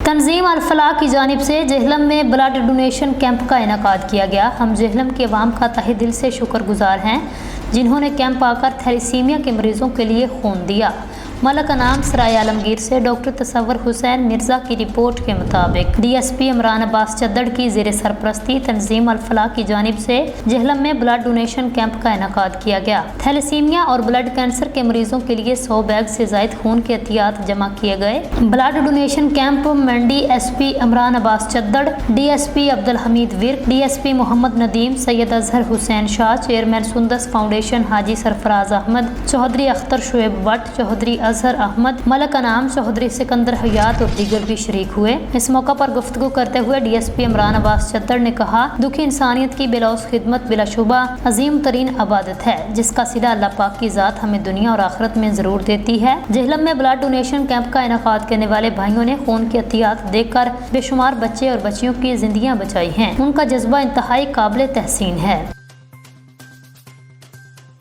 تنظیم الفلاح کی جانب سے جہلم میں بلڈ ڈونیشن کیمپ کا انعقاد کیا گیا۔ ہم جہلم کے عوام کا تہہ دل سے شکر گزار ہیں جنہوں نے کیمپ آ کر تھیلیسیمیا کے مریضوں کے لیے خون دیا۔ ملک انعام سرائے عالمگیر سے ڈاکٹر تصور حسین مرزا کی رپورٹ کے مطابق D S P Imran Abbas چدڑ کی زیر سرپرستی تنظیم الفلاح کی جانب سے جہلم میں بلڈ ڈونیشن کیمپ کا انعقاد کیا گیا۔ تھیلیسیمیا اور بلڈ کینسر کے مریضوں کے لیے 100 بیگ سے زائد خون کے عطیات جمع کیے گئے۔ Blood donation camp Mandi S P Imran Abbas Chadhar, D S P Abdulhamid Virk, D S P Muhammad Nadeem, Syed Azhar Hussain Shah, chairman Sundus foundation Haji Sarfraz Ahmed, Chaudhry Akhtar Shoaib Butt, Chaudhry Azhar Ahmed, Malik Inam, Chaudhry Sikandar حیات اور دیگر بھی شریک ہوئے۔ اس موقع پر گفتگو کرتے ہوئے D S P Imran Abbas چدڑ نے کہا، دکھی انسانیت کی بلوث خدمت بلا شبہ عظیم ترین عبادت ہے جس کا صلہ اللہ پاک کی ذات ہمیں دنیا اور آخرت میں ضرور دیتی ہے۔ جہلم میں بلڈ ڈونیشن کیمپ کا انعقاد کرنے والے بھائیوں نے خون کی عطیات دے کر بے شمار بچے اور بچیوں کی زندگیاں بچائی ہیں۔ ان کا جذبہ انتہائی قابل تحسین ہے۔